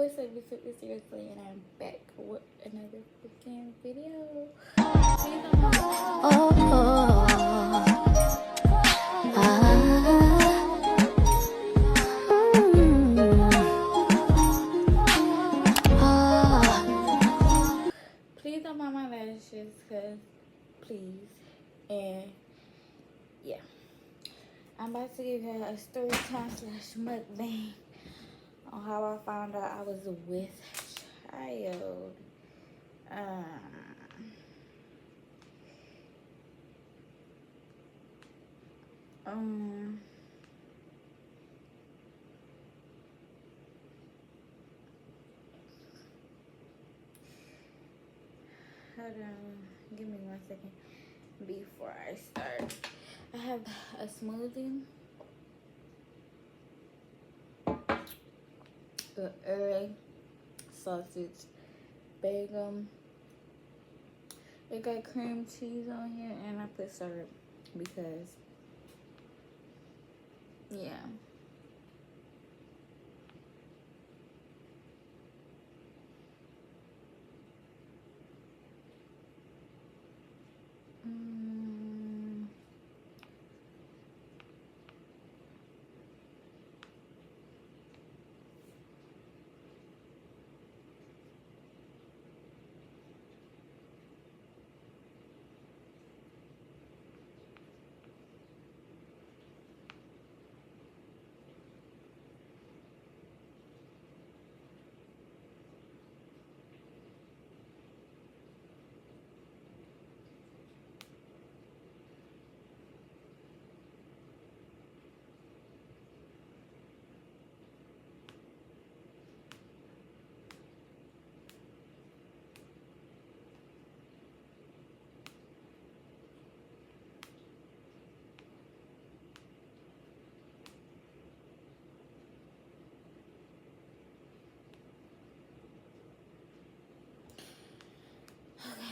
It's seriously, and I'm back with another freaking video. Oh, please don't mind my lashes, cause please, and yeah, I'm about to give you a story time / mukbang on how I found out I was with child. Um, um, hold on, give me 1 second before I start. I have a smoothie, the egg, sausage, bagel. It got cream cheese on here, and I put syrup because, yeah. Mm,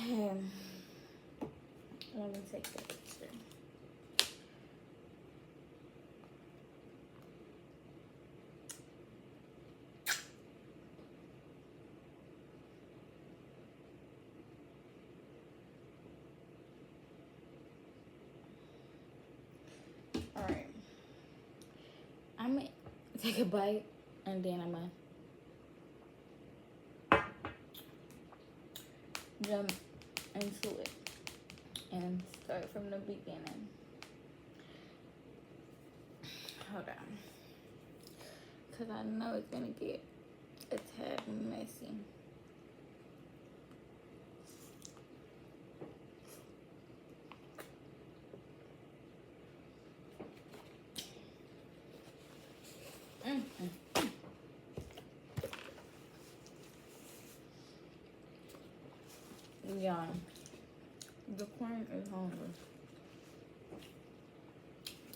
okay, let me take the picture. All right, I'm gonna take a bite, and then I'm gonna jump into it and start from the beginning. Hold on, cause I know it's gonna get a tad messy. Yeah, the corn is hungry.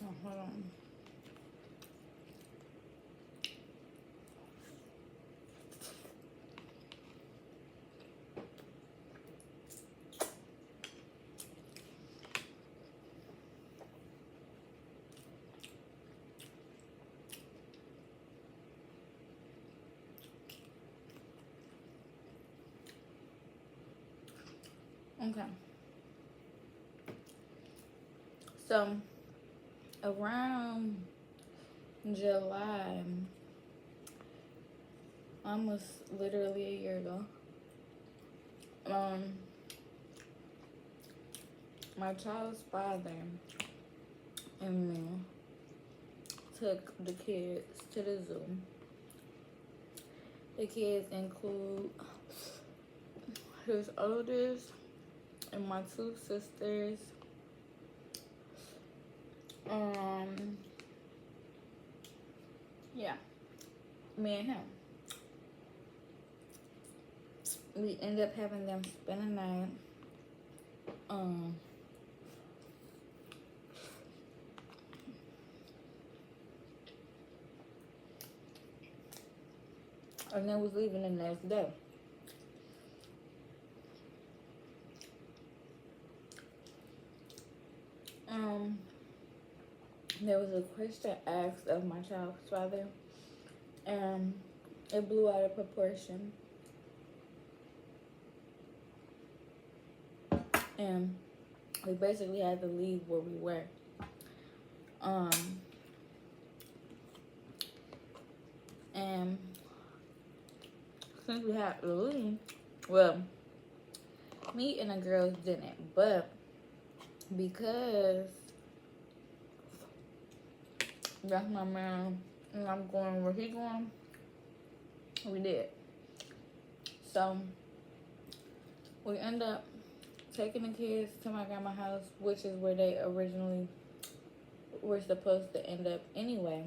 Oh, hold on. Okay, so around July, almost literally a year ago, um, my child's father and me took the kids to the zoo. The kids include his oldest and my two sisters. Yeah, me and him. We ended up having them spend the night. And then was leaving the next day. There was a question asked of my child's father, and it blew out of proportion. And we basically had to leave where we were. And since we had to leave, well, me and the girls didn't, but because that's my man and I'm going where he going, we did. So we end up taking the kids to my grandma's house, which is where they originally were supposed to end up anyway.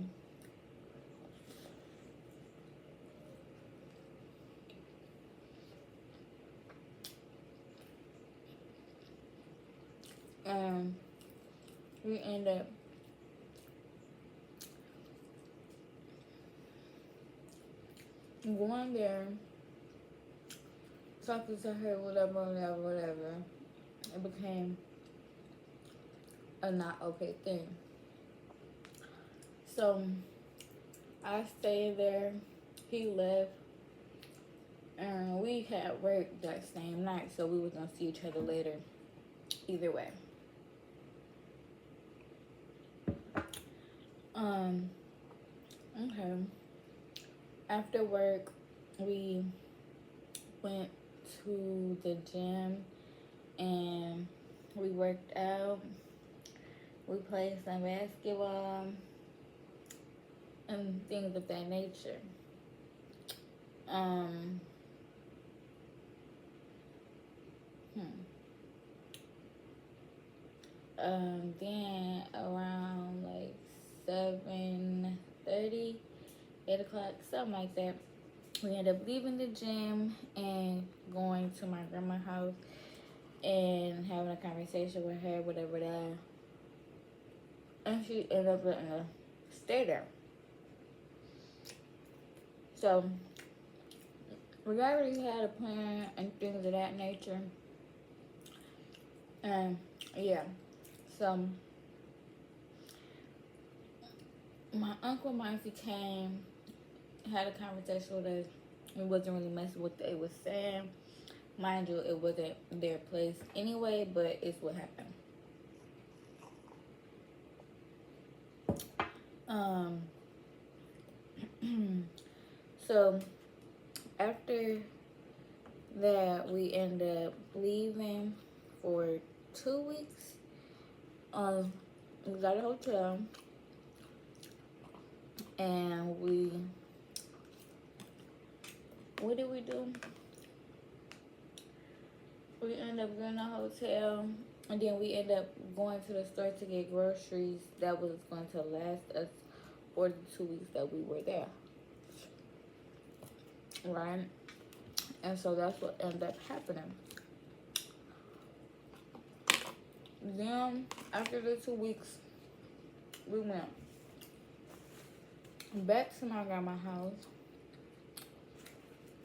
We end up going there, talking to her, whatever. It became a not okay thing. So I stayed there. He left. And we had work that same night, so we were going to see each other later. Either way. Okay. After work, we went to the gym and we worked out. We played some basketball and things of that nature. Then around like 7:30, 8 o'clock, something like that, we ended up leaving the gym and going to my grandma's house and having a conversation with her, whatever that. And she ended up letting us stay there. So we already had a plan and things of that nature. And yeah. So my uncle and my auntie came, had a conversation with us. We wasn't really messing with what they was saying. Mind you, it wasn't their place anyway, but it's what happened. So after that, we ended up leaving for 2 weeks. We got a hotel, and what did we do? We ended up getting a hotel, and then we ended up going to the store to get groceries that was going to last us for the 2 weeks that we were there. Right? And so that's what ended up happening. Then, after the 2 weeks, we went back to my grandma's house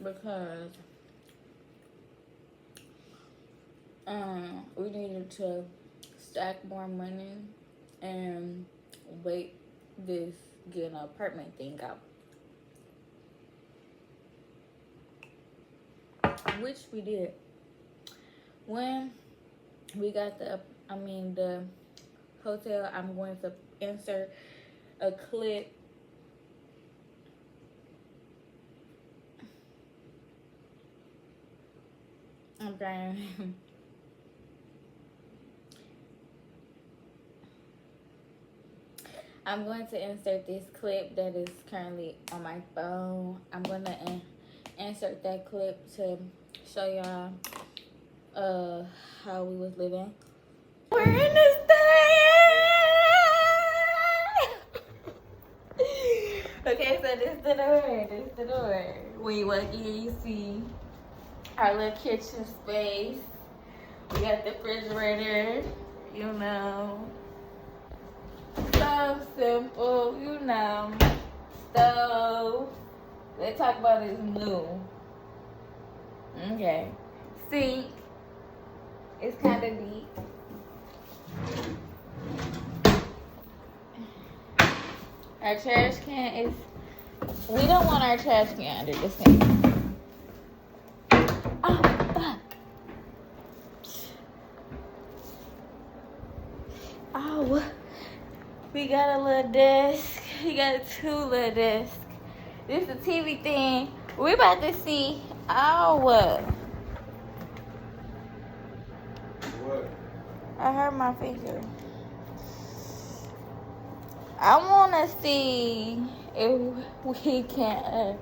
because we needed to stack more money and wait this get an apartment thing out, which we did. When we got the hotel, I'm going to insert a clip I'm trying. I'm going to insert this clip that is currently on my phone. I'm going to insert that clip to show y'all how we was living. We're in the stay. Okay, so this is the door. When you walk in, you see our little kitchen space. We got the refrigerator, you know. So simple, you know. Stove. Let's talk about this new. Okay. Sink. It's kind of deep. Our trash can is We don't want our trash can under the sink. Oh, fuck. Oh, we got a little desk. We got 2 little desks. This is the TV thing. We about to see our. What? I hurt my finger. I want to see if we can.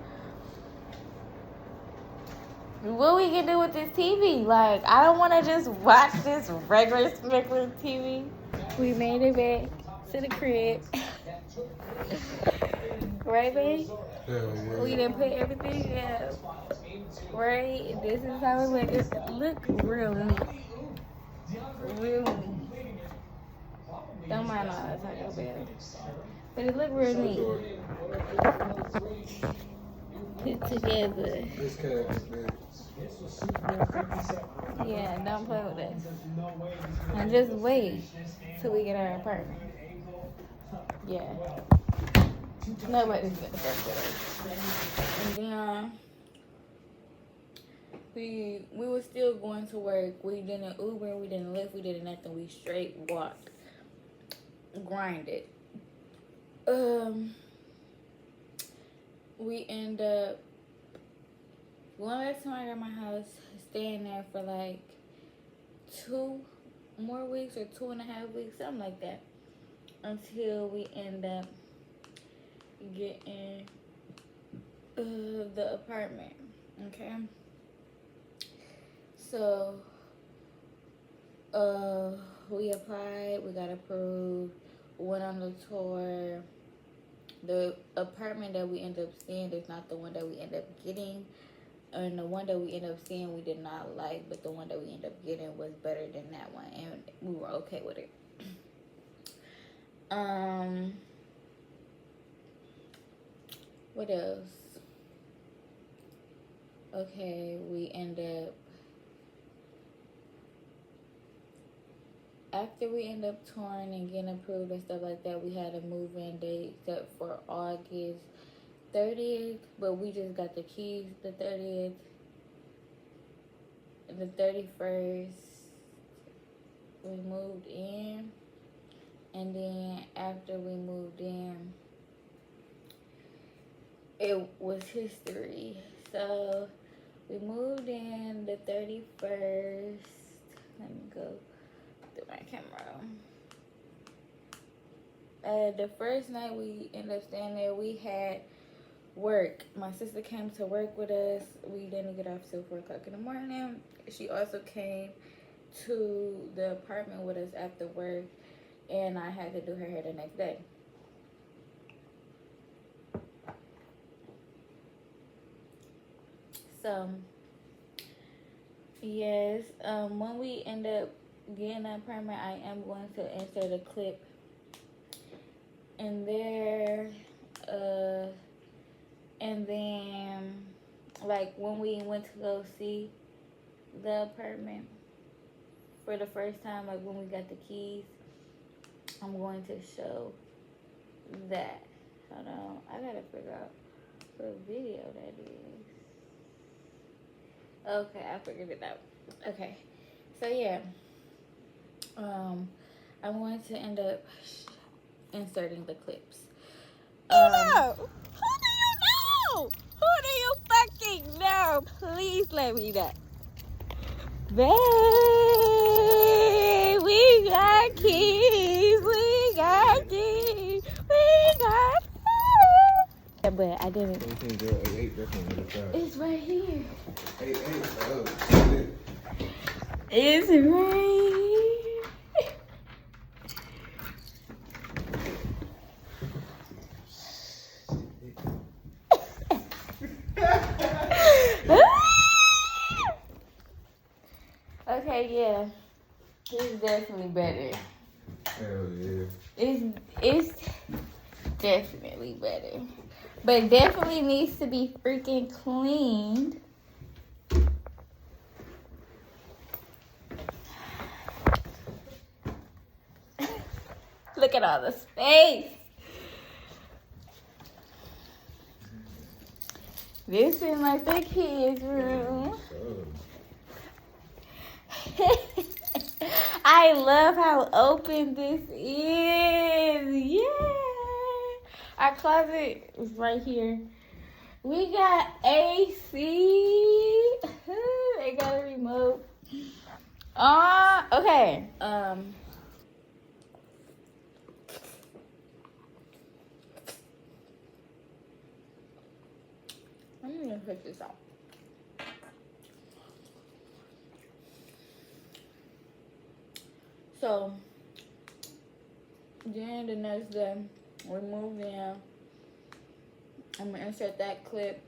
What we can do with this TV? Like, I don't want to just watch this regular TV. We made it back to the crib. Right, babe? Hell yeah. We didn't put everything up. Right? This is how it look. It look real neat. Real neat. Don't mind all that Taco Bell. But it look real neat. Put together. This cat is big. Yeah, don't play with us. And just wait till we get our apartment. Yeah. Nobody's gonna fuck with us. And then we were still going to work. We didn't Uber, we didn't Lyft, we didn't nothing. We straight walked, grinded. We end up going back to my grandma's house, staying there for like 2 more weeks or 2.5 weeks, something like that, until we end up getting the apartment. Okay, so we applied, we got approved, went on the tour. The apartment that we ended up seeing is not the one that we ended up getting, and the one that we ended up seeing we did not like, but the one that we ended up getting was better than that one, and we were okay with it. What else? Okay, we end up, after we end up touring and getting approved and stuff like that, we had a move-in date set for August 30th, but we just got the keys the 30th. The 31st, we moved in, and then after we moved in, it was history. So we moved in the 31st. Let me go through my camera. The first night we ended up staying there, we had work. My sister came to work with us. We didn't get off till 4 o'clock in the morning. She also came to the apartment with us after work, and I had to do her hair the next day. So yes, when we end up getting an apartment, I am going to insert a clip in there, and then like when we went to go see the apartment for the first time, like when we got the keys, I'm going to show that. Hold on, I gotta figure out what video that is. Okay, I figured it out. Okay, so yeah, I'm going to end up inserting the clips. No! Who do you know? Who do you fucking know? Please let me know. Babe, we got keys. We got keys. We got keys. But I didn't. It's right here. 8, oh, shit. It's right Okay, yeah. It's definitely better. Hell yeah. It's definitely better. But definitely needs to be freaking cleaned. Look at all the space. This is like the kids' room. I love how open this is. Yeah. Our closet is right here. We got AC. They got a remote. Okay. I'm gonna pick this out. So, then the next day, we moved in. I'm gonna insert that clip.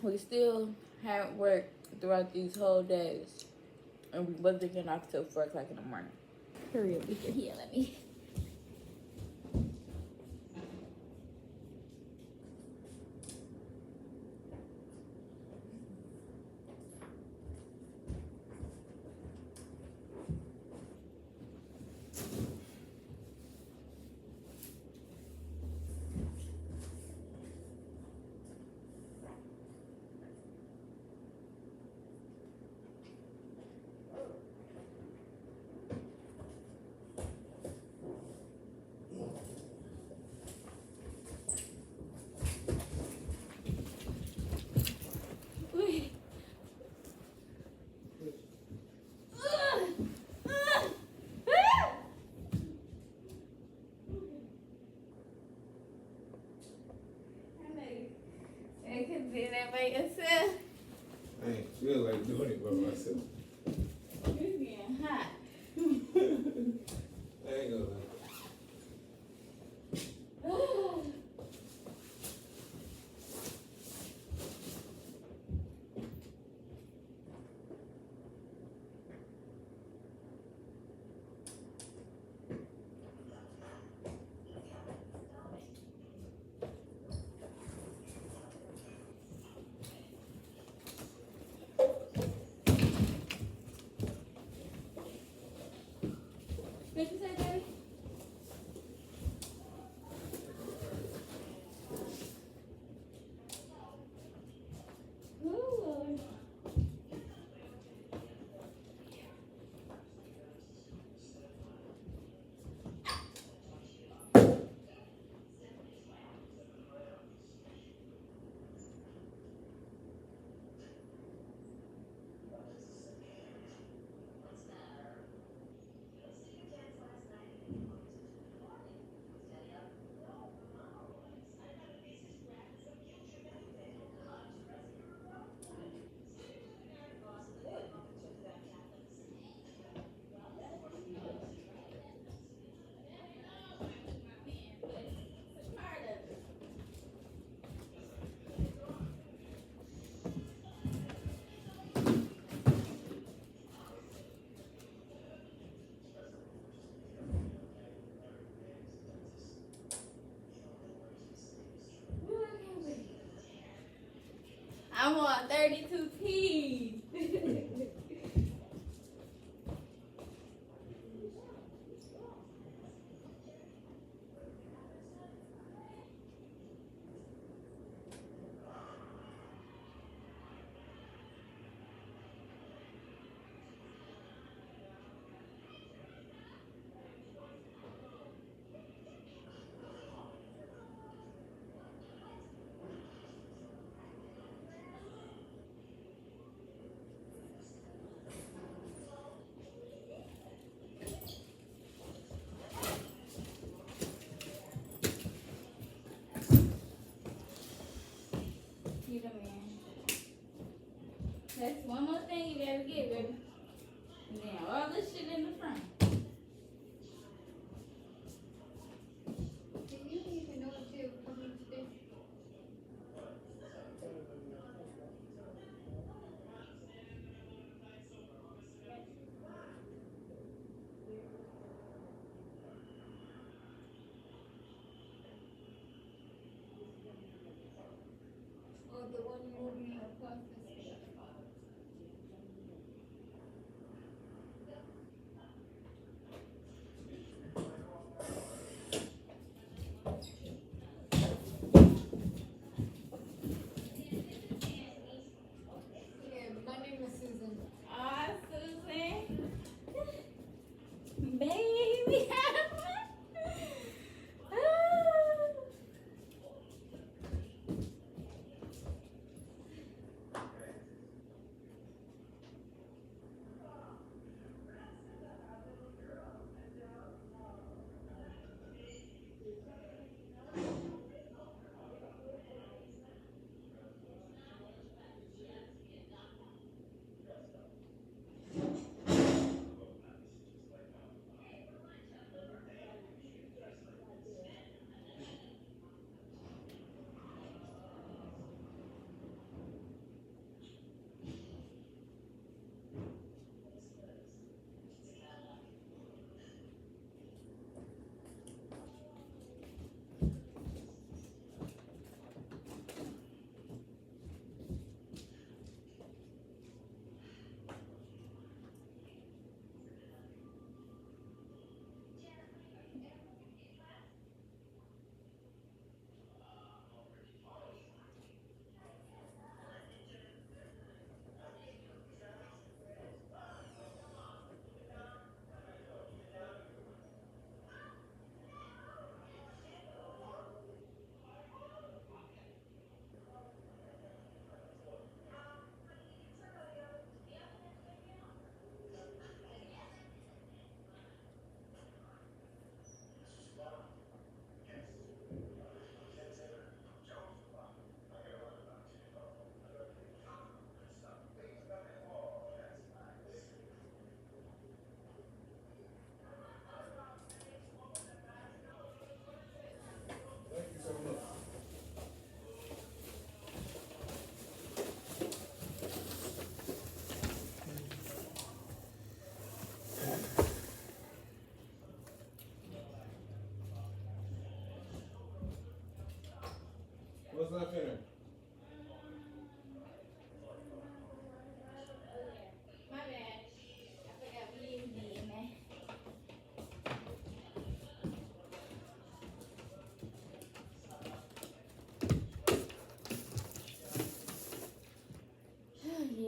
We still haven't worked throughout these whole days. And we wasn't getting off till 4 o'clock in the morning. Hurry up, you can hear me. I can do that by yourself. I ain't feel like doing it by myself. It's getting hot. I ain't gonna lie. What you say, baby? Oh, Lord. I'm on 32 T's. You the man. That's one more thing you gotta get, baby. And then all this shit in the front. Did you even know what you were coming to do? Or the one moving across the street?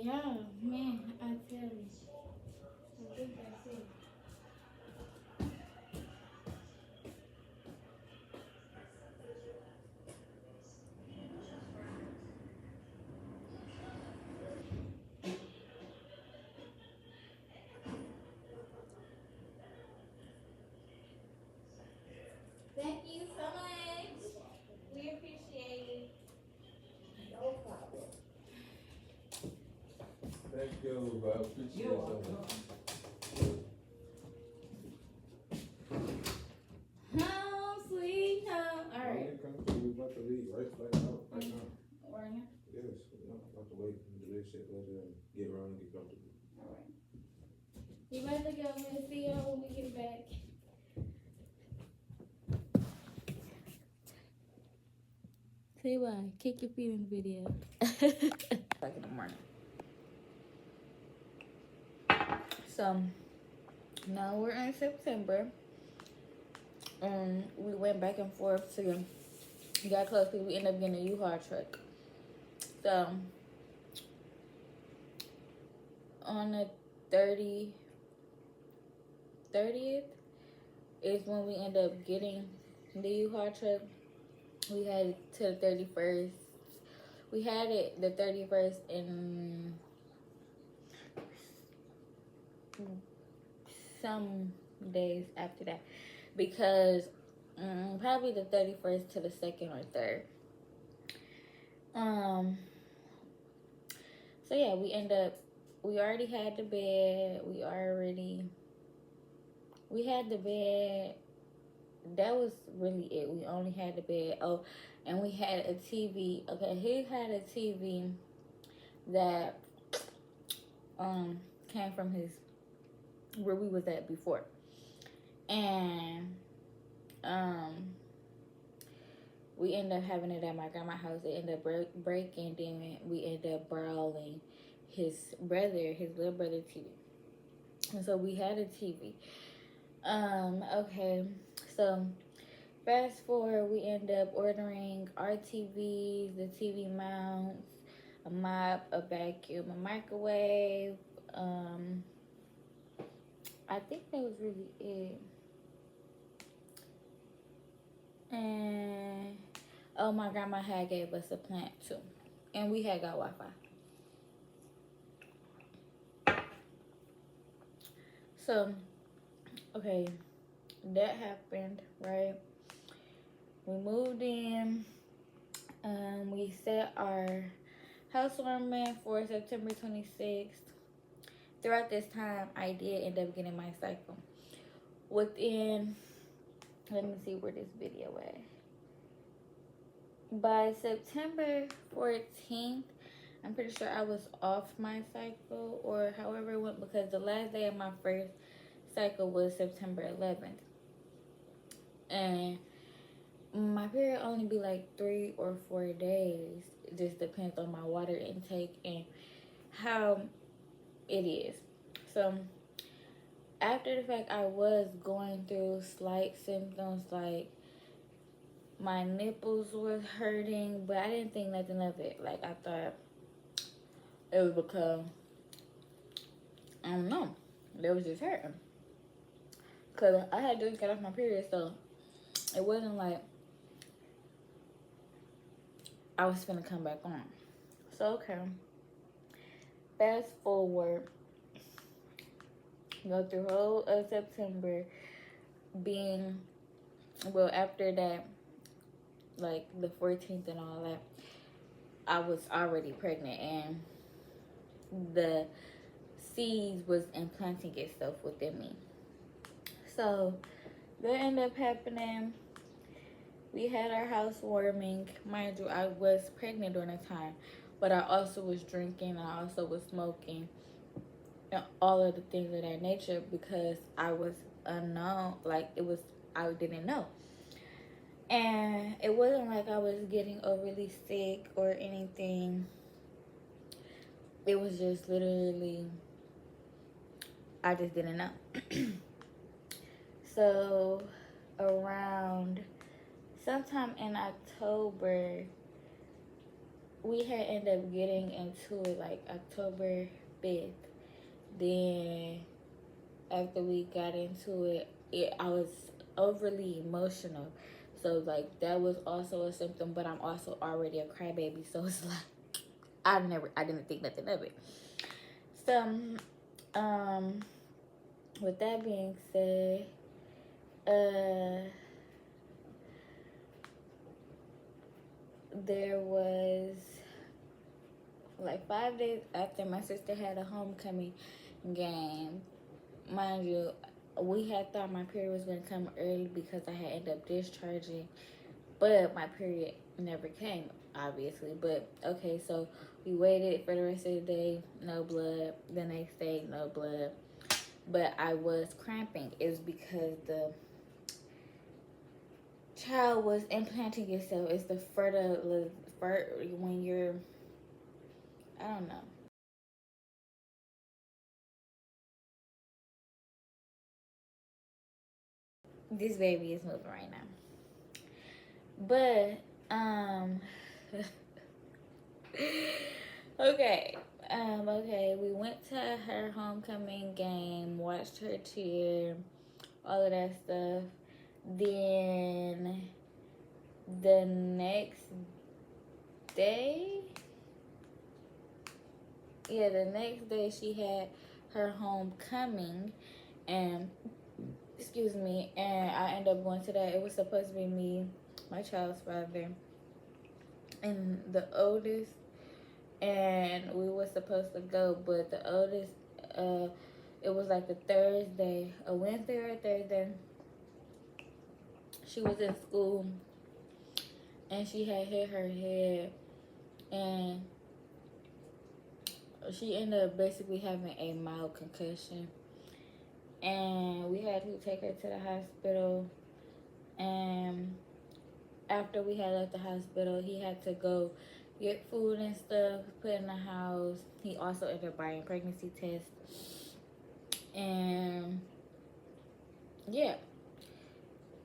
Yeah, man, I tell you. I think that's it. Thank you so much. We appreciate it. Thank you, I appreciate it so much. Home sweet home. All right. When it comes to, we about to leave right now, right now. Right now. Yes, we don't have to wait and do this shit, let them get around and get comfortable. All right. You better go. We'll see y'all when we get back. Say bye. Kick your feet in the video. Back in the morning. So now we're in September. We went back and forth to got close because we ended up getting a U-Haul truck. So on the 30th is when we end up getting the U-Haul truck. We had it to the 31st. We had it the 31st and some days after that. Because probably the 31st to the 2nd or 3rd. So yeah, we already had the bed. We had the bed. That was really it. We only had the bed. Oh, and we had a TV. Okay, he had a TV that came from where we was at before. And we ended up having it at my grandma's house. It ended up breaking. Then we ended up borrowing his little brother TV. And so we had a TV. Okay, so fast forward, we end up ordering our TVs, the TV mounts, a mop, a vacuum, a microwave. I think that was really it. And oh, my grandma had gave us a plant too, and we had got Wi-Fi. So, okay, that happened, right? We moved in. We set our housewarming for September 26th. Throughout this time, I did end up getting my cycle. Within, let me see where this video at. By September 14th, I'm pretty sure I was off my cycle or however it went, because the last day of my first cycle was September 11th. And my period only be like 3 or 4 days. It just depends on my water intake and how it is. So after the fact, I was going through slight symptoms, like my nipples was hurting, but I didn't think nothing of it. Like, I thought it was because, I don't know, they was just hurting. Because I had just got off my period, so it wasn't like I was finna come back on. So, okay. Fast forward. Go through whole of September being, well, after that, like the 14th and all that, I was already pregnant, and the seeds was implanting itself within me. So that ended up happening. We had our housewarming. Mind you, I was pregnant during the time, but I also was drinking. I also was smoking, and all of the things of that nature, because I was unknown. Like, I didn't know. And it wasn't like I was getting overly sick or anything. It was just literally, I just didn't know. So around sometime in October, we had ended up getting into it like October 5th. Then after we got into it, I was overly emotional. So like that was also a symptom, but I'm also already a crybaby, so it's like I didn't think nothing of it. So with that being said, there was like 5 days after my sister had a homecoming game. Mind you, we had thought my period was going to come early because I had ended up discharging, but my period never came, obviously. But okay, so we waited for the rest of the day, no blood. The next day, no blood. But I was cramping. It was because the child was implanting itself. It's the when you're, I don't know. This baby is moving right now. But okay. Okay, we went to her homecoming game, watched her cheer, all of that stuff. Then the next day, she had her homecoming, and excuse me, and I ended up going to that. It was supposed to be me, my child's father, and the oldest, and we were supposed to go, but the oldest, it was like a Wednesday or a Thursday. She was in school, and she had hit her head, and she ended up basically having a mild concussion. And we had to take her to the hospital. And after we had left the hospital, he had to go get food and stuff, put in the house. He also ended up buying pregnancy tests. And yeah,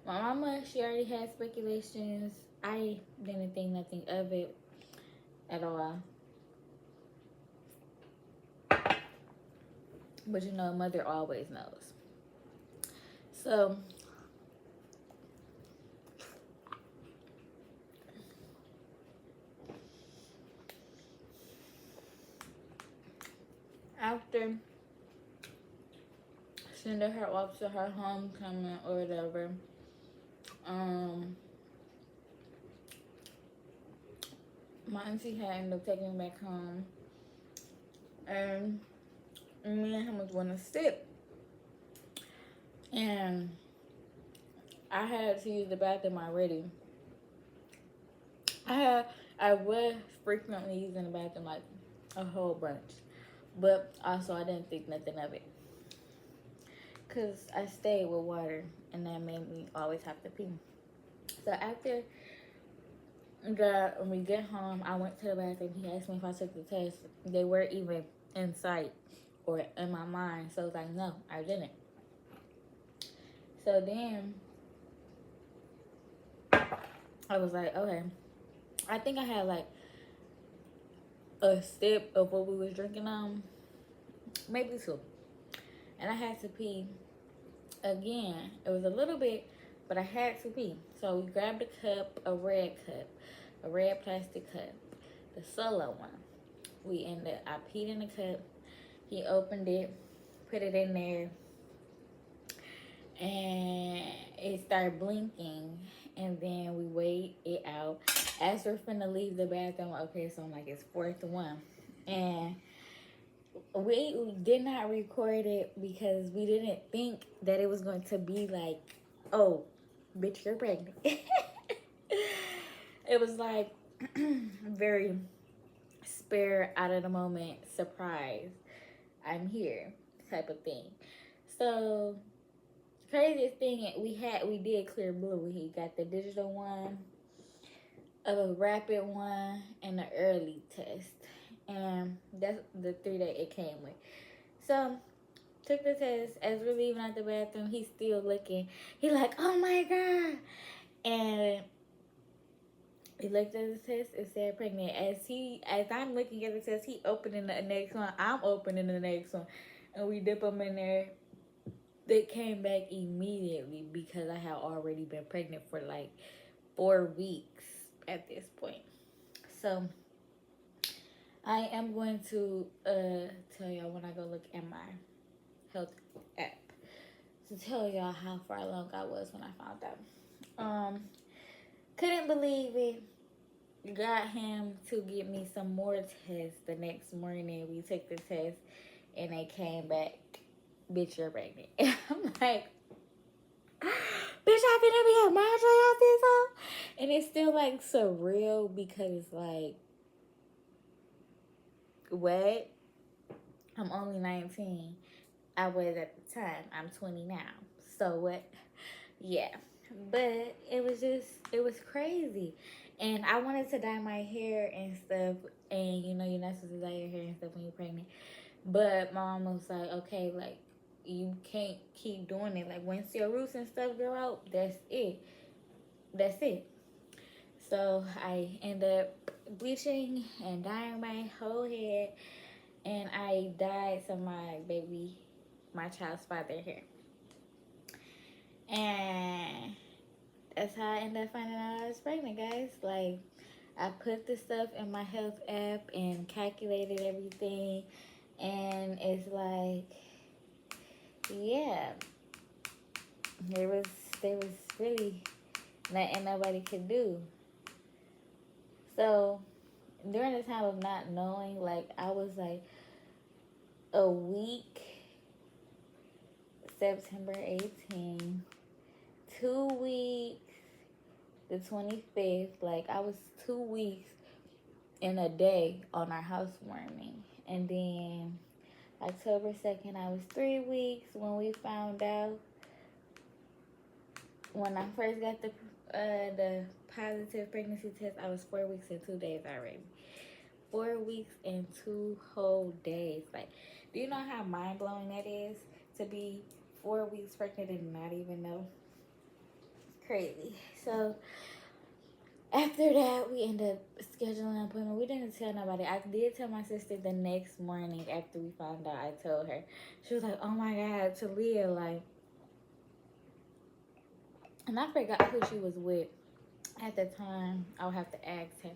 my mama, she already had speculations. I didn't think nothing of it at all. But you know, mother always knows. So after sending her off to her homecoming or whatever, my auntie had ended up taking me back home, and me and him was going to sit, and I had to use the bathroom already. I was frequently using the bathroom, like a whole bunch, but also I didn't think nothing of it, cause I stayed with water, and that made me always have to pee. So after when we get home, I went to the bathroom. He asked me if I took the test. They weren't even in sight or in my mind. So I was like, no, I didn't. So then I was like, okay. I think I had like a sip of what we was drinking on, maybe two. And I had to pee again. It was a little bit, but I had to pee. So we grabbed a cup, a red plastic cup, the solo one. I peed in the cup. He opened it, put it in there, and it started blinking. And then we weighed it out. As we're finna leave the bathroom, okay, so I'm like, it's 4-1. And we did not record it because we didn't think that it was going to be like, oh, bitch, you're pregnant. It was like very spare, out of the moment, surprise, I'm here type of thing. So craziest thing, we did clear blue. He got the digital one, a rapid one, and the early test. And that's the 3 that it came with. So took the test. As we're leaving out the bathroom, he's still looking. He's like, oh my God. And He looked at the test. It said pregnant. As I'm looking at the test, he opening the next one. I'm opening the next one, and we dip them in there. They came back immediately because I had already been pregnant for like 4 weeks at this point. So I am going to tell y'all when I go look at my health app to tell y'all how far along I was when I found out. Couldn't believe it. Got him to get me some more tests the next morning. We took the test and they came back, bitch, you're pregnant. I'm like, bitch, I finna be at my y'all this up. And it's still like surreal because like, what? I'm only 19. I was at the time. I'm 20 now. So what? Yeah. But it was crazy. And I wanted to dye my hair and stuff. And you know, you're not supposed to dye your hair and stuff when you're pregnant. But my mom was like, okay, like, you can't keep doing it. Like, once your roots and stuff grow out, that's it. That's it. So I end up bleaching and dyeing my whole head. And I dyed some of my child's father hair. And that's how I ended up finding out I was pregnant, guys. Like, I put the stuff in my health app and calculated everything. And it's like, yeah, there was really nothing nobody could do. So during the time of not knowing, like, I was like a week, September 18, 2 weeks, the 25th. Like, I was 2 weeks in a day on our housewarming. And then October 2nd, I was 3 weeks when we found out. When I first got the positive pregnancy test, I was 4 weeks and 2 days already. 4 weeks and 2 whole days. Like, do you know how mind-blowing that is? To be 4 weeks pregnant and not even know? It's crazy. So after that, we ended up scheduling an appointment. We didn't tell nobody. I did tell my sister the next morning after we found out. I told her. She was like, oh my God, Talia, like. And I forgot who she was with at the time. I'll have to ask her.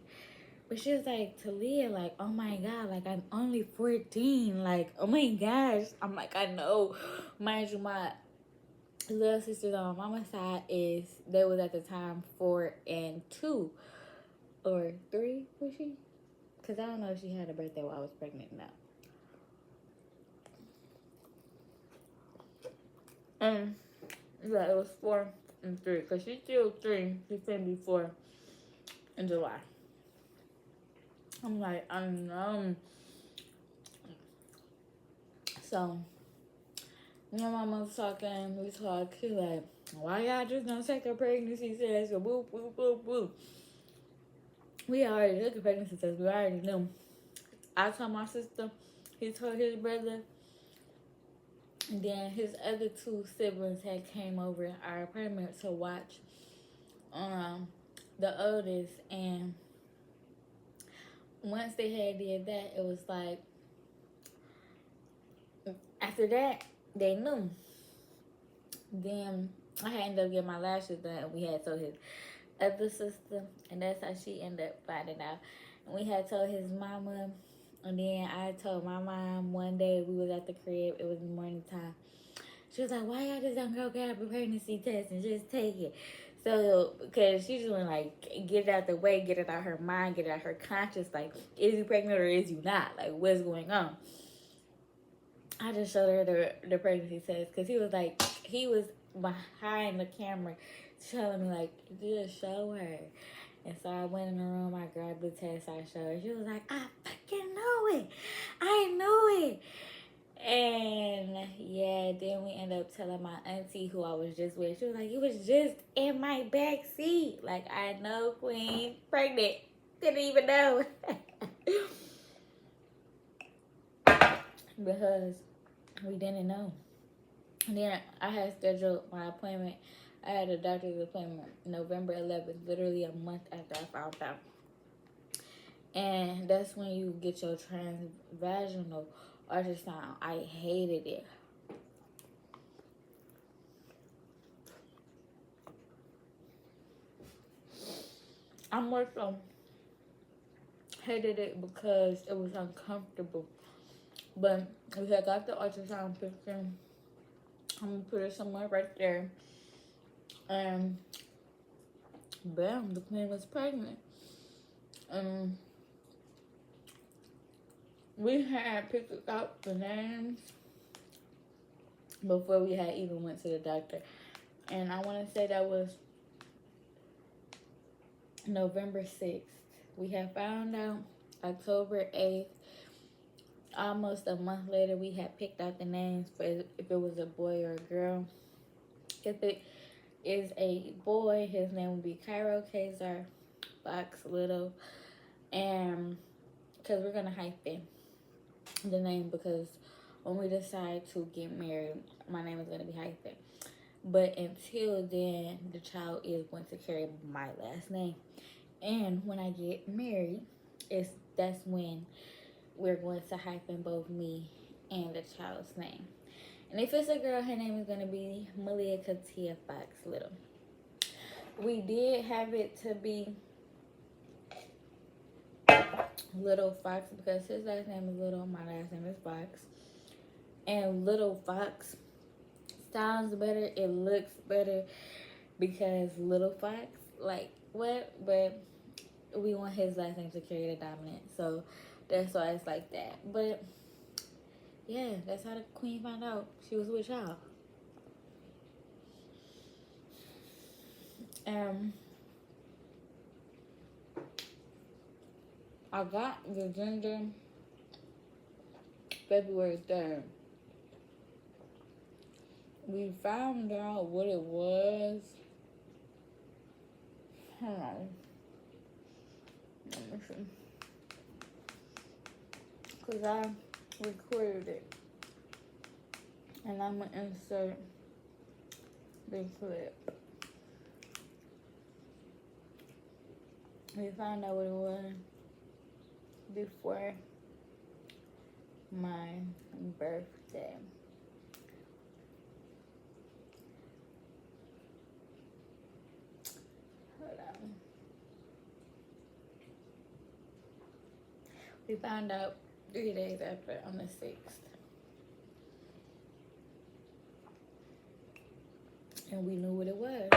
But she was like, Talia, like, oh my God, like, I'm only 14. Like, oh my gosh. I'm like, I know. Mind you, my little sisters on my mama's side they was at the time 4 and 2. Or 3, was she? Because I don't know if she had a birthday while I was pregnant now. Yeah, it was 4 and 3. Because she's still 3. She's going to be 4 in July. I'm like, I know. So, me and mama was talking. We talked. She like, why y'all just don't take a pregnancy test? Or boop, boop, boop, boop. We already took a pregnancy test. We already knew. I told my sister. He told his brother. And then his other 2 siblings had came over our apartment to watch the oldest. And once they had did that, it was like, after that, they knew. Then I had ended up getting my lashes done. And we had told his other sister, and that's how she ended up finding out. And we had told his mama, and then I told my mom one day. We was at the crib. It was morning time. She was like, why y'all just don't go get a pregnancy test and just take it? So, because she just want to, like, get it out the way, get it out her mind, get it out her conscience. Like, is you pregnant or is you not? Like, what's going on? I just showed her the pregnancy test because he was behind the camera telling me, like, just show her. And so I went in the room, I grabbed the test, I showed her. She was like, I fucking knew it. I knew it. And yeah, then we ended up telling my auntie who I was just with. She was like, you was just in my back seat. Like, I know, queen, pregnant. Didn't even know. Because we didn't know. And then I had scheduled my appointment I had a doctor's appointment November 11th, literally a month after I found out. And that's when you get your transvaginal ultrasound. I hated it. I more so hated it because it was uncomfortable. But we had got the ultrasound picture. I'm gonna put it somewhere right there. And bam, the queen was pregnant. We had picked out the names before we had even went to the doctor. And I want to say that was November 6th. We had found out October 8th. Almost a month later, we had picked out the names for if it was a boy or a girl. If it is a boy, his name would be Cairo Kazar Fox Little. And because we're going to hyphen the name, because when we decide to get married, my name is going to be hyphen. But until then, the child is going to carry my last name. And when I get married, that's when we're going to hyphen both me and the child's name. And if it's a girl, her name is going to be Malia Katia Fox Little. We did have it to be Little Fox because his last name is Little, my last name is Fox. And Little Fox sounds better, it looks better because Little Fox, like what? But we want his last name to carry the dominant, so that's why it's like that. But yeah, that's how the queen found out she was with y'all. I got the gender February 3rd. We found out what it was. Hold on. Let me see. Because I recorded it. And I'm going to insert the clip. We found out what it was before my birthday. Hold on. We found out 3 days after, on the 6th. And we knew what it was.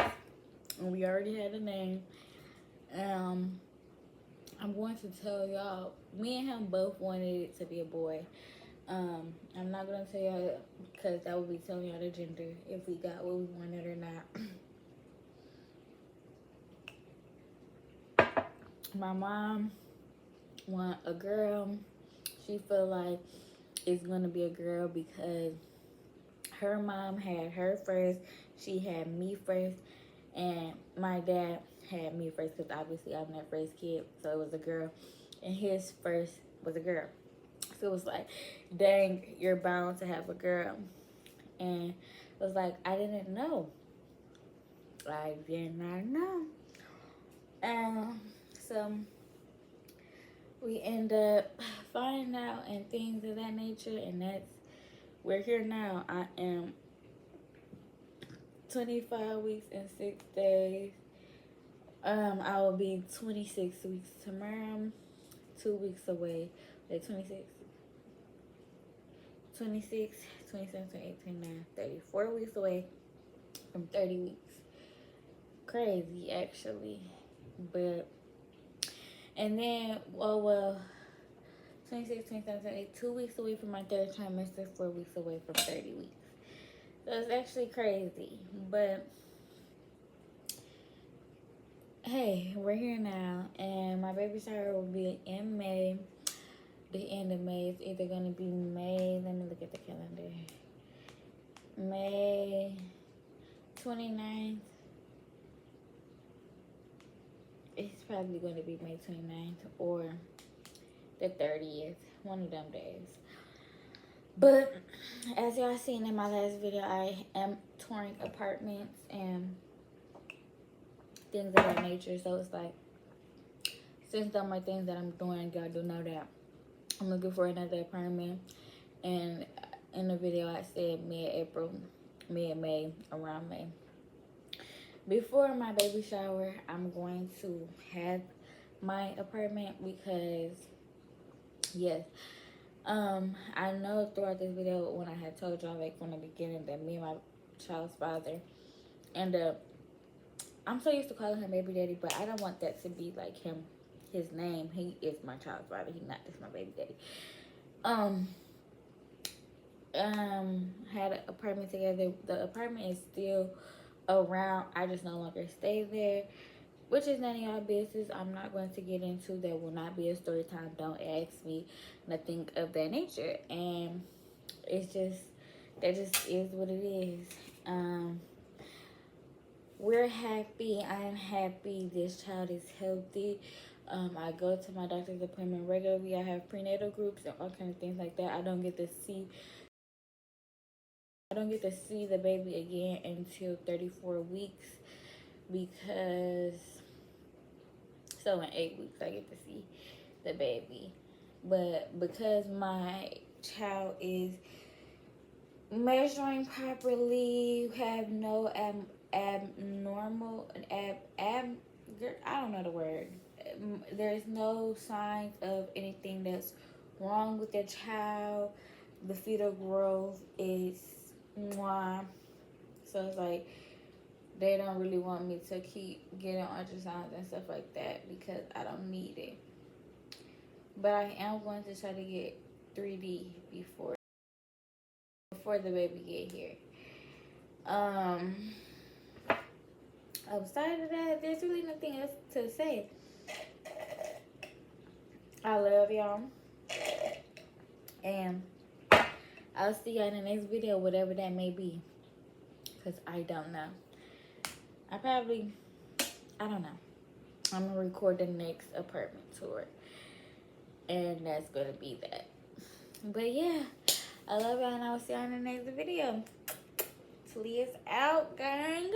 And we already had a name. I'm going to tell y'all, me and him both wanted it to be a boy. I'm not going to tell y'all because that would be telling y'all the gender if we got what we wanted or not. My mom want a girl. She feel like it's going to be a girl because her mom had her first. She had me first. And my dad had me first because obviously I'm their first kid. So it was a girl. And his first was a girl. So it was like, dang, you're bound to have a girl. And it was like, I didn't know. I did not know. So we end up finding out and things of that nature. And we're here now. I am 25 weeks and 6 days. I will be 26 weeks tomorrow. 2 weeks away. Like 26, 27, 28, 29, 30. 4 weeks away from 30 weeks. Crazy, actually. But, and then, 26, 27, 28, 2 weeks away from my third trimester, 4 weeks away from 30 weeks. So it's actually crazy, but hey, we're here now, and my baby shower will be in May, the end of May. It's either going to be May, let me look at the calendar, May 29th. It's probably going to be May 29th or the 30th, one of them days. But as y'all seen in my last video, I am touring apartments, and things of that nature. So it's like, since them are things that I'm doing, y'all do know that I'm looking for another apartment. And in the video, I said mid-April, mid-May, around May. Before my baby shower, I'm going to have my apartment because, yes, I know throughout this video when I had told y'all like from the beginning that me and my child's father end up, I'm so used to calling him baby daddy, but I don't want that to be like his name. He is my child's father. He's not just my baby daddy. Had an apartment together. The apartment is still around. I just no longer stay there, which is none of y'all business. I'm not going to get into that. Will not be a story time. Don't ask me nothing of that nature. And it's just, that just is what it is. We're happy. I am happy. This child is healthy. I go to my doctor's appointment regularly. I have prenatal groups and all kinds of things like that. I don't get to see the baby again until 34 weeks because, so in 8 weeks I get to see the baby. But because my child is measuring properly, have no abnormal, I don't know the word. There's no signs of anything that's wrong with the child. The fetal growth is mwah. So it's like they don't really want me to keep getting ultrasounds and stuff like that because I don't need it. But I am going to try to get 3D before the baby get here. Outside of that, there's really nothing else to say. I love y'all. And I'll see y'all in the next video, whatever that may be. Because I don't know. I don't know. I'm going to record the next apartment tour. And that's going to be that. But yeah, I love y'all and I'll see y'all in the next video. Talia's out, gang.